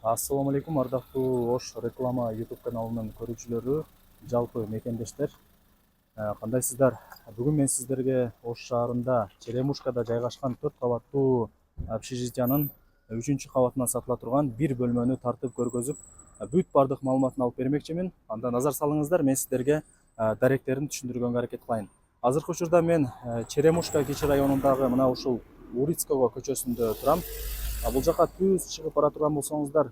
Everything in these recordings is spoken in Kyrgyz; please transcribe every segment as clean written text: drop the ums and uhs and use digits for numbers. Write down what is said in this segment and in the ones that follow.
Ассаламу алейкум, ардактуу Ош реклама YouTube каналынын көрүүчүлөрү, жалпы мекендештер. Кандайсыздар? Бүгүн мен сиздерге Ош шаарында Черемушкада жайгашкан 4 кабаттуу общежитиянын 3-кабатынан сатыла турган бир бөлмөнү тартып көргөзүп, бүт бардык маалыматын алып бермекчимин. Анда назар салыңыздар, мен сиздерге даректерин түшүндүргөнгө аракет кылайын. Азыркы учурда мен Черемушка кичи районундагы мына ушул Урицкого көчөсүндө турам. Бул жака түз чыгып бара турган болсоңуздар,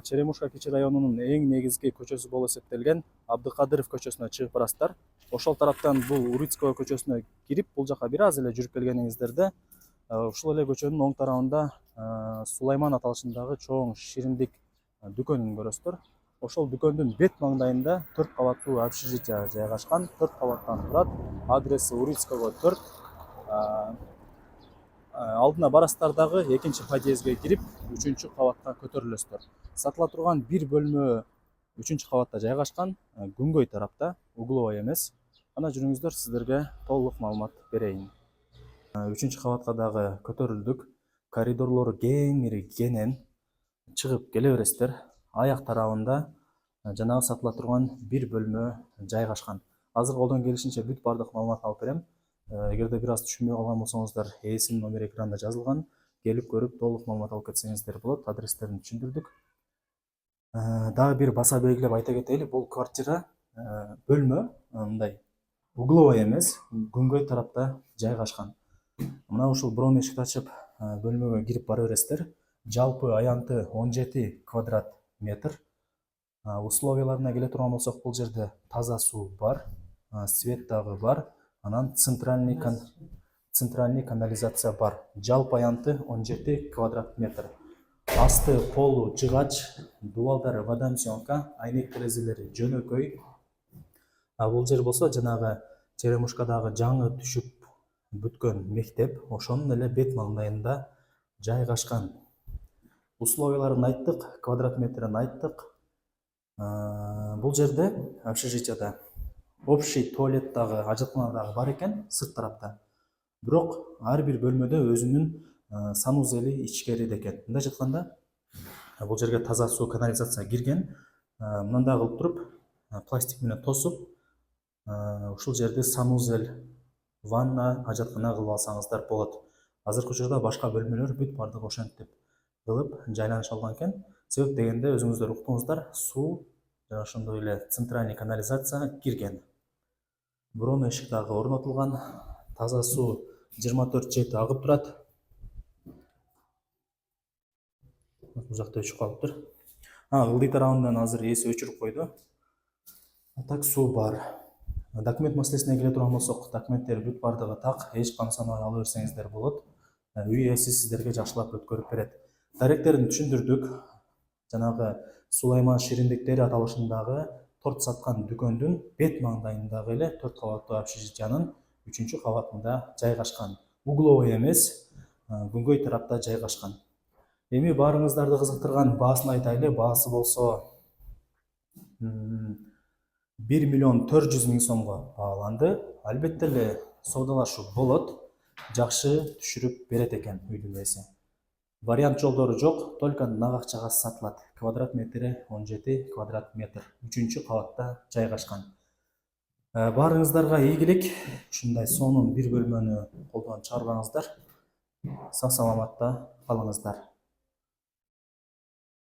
Черемушка кичи районунун эң негизги көчөсү болуп эсептелген Абдыкадыров көчөсүнө чыгып барасыздар. Ошол тараптан бул Урицкого көчөсүнө кирип, бул жака бир аз эле жүрүп келгениңиздерде ушул эле көчөнүн оң тарабында Сулайман аталышындагы чоң шириндик дүкөнүн көрөсүздөр. Ошол дүкөндүн бет маңдайында 4 кабаттуу общежитие жайгашкан. 4 кабаттан турат. Адреси Урицкого 4. Алдына барасыздар дагы 2-подъездге кирип, 3-кабатка көтөрүлөсүздөр. Сатыла турган бир бөлмө 3-кабатта жайгашкан, күнгөй тарапта, угловой эмес. Ана жүрүңүздөр, сиздерге толук маалымат берейин. 3-кабатка дагы көтөрүлдүк. Коридорлору кеңири кенен. Чыгып келе бересиздер. Аяк тарабында жанагы сатыла турган бир бөлмө жайгашкан. Азыр колдон келишинче бүт бардык маалымат алып берем. Эгерде бир аз түшүнбөй калган болсоңуздар, ээсинин номери экранда жазылган. Келип көрүп, толук маалымат алып кетсеңиздер болот. Адрестерин түшүндүрдүк. Дагы бир баса белгилеп айта кетели, бул квартира бөлмө мындай угловой эмес, күнгөй тарапта жайгашкан. Мына ушул бирок эшикти ачып бөлмөгө кирип бара бересиздер. Жалпы аянты 17 квадрат метр. Условияларына келе турган болсок, бул жерде таза суу бар, свет дагы бар. Анан центральный канализация бар. Жалпы аянты 17 квадрат метр. Асты полу жыгач, дубалдары водоемка, айнек терезелери жөнөкөй. Бул жер болсо жанагы Черемушкадагы жаңы түшүп бүткөн мектеп, ошонун эле бет маңдайында жайгашкан. Условияларын айттык, квадрат метрин айттык. Бул жерде общежитияда общий туалет дагы, ажаткана дагы бар экен сырт тарапта. Бирок ар бир бөлмөдө өзүнүн санузели ичкериде экен. Мындай жатканда бул жерге таза суу, канализация кирген. Мындай кылып туруп, пластик менен тосуп, ушул жерде санузел, ванна, ажаткана кылып алсаңыздар болот. Азыркы учурда башка бөлмөлөр бүт бардыгы ошентип кылып жайланыш алган экен. Себеп дегенде өзүңүздөр уктуңуздар, суу жана ошондой эле центральный канализация кирген. Бирок эшик дагы орнотулган. Таза суу 24/7 агып турат. Бул жакта өчүп калыптыр. Ылдый тарабынан азыр ээси өчүрүп койду. Так суу бар. Документ маселесине келе турган болсок, документтер бүт бардыгы так, эч камсанбай ала берсеңиздер болот. Үй ээси сиздерге жакшылап өткөрүп берет. Даректерин түшүндүрдүк. Жанагы Сулайман шириндиктери аталышындагы торт саткан дүкөндүн бет маңдайындагы эле 4 кабаттуу общежитиянын 3-кабатында жайгашкан. Угловой эмес, күнгөй тарапта жайгашкан. Эми баарыңыздарды кызыктырган баасын айтайлы. Баасы болсо 1.400.000 сомго бааланды. Албетте эле соодалашуу болот. Жакшы түшүрүп берет экен үйдүн ээси. Вариант жолдору жок, только нак акчага сатылат. Квадрат метри 17 квадрат метр. 3-кабатта жайгашкан. Баарыңыздарга ийгилик. Ушундай сонун бир бөлмөнү колдон чыгарбаңыздар. Сак саламатта калыңыздар.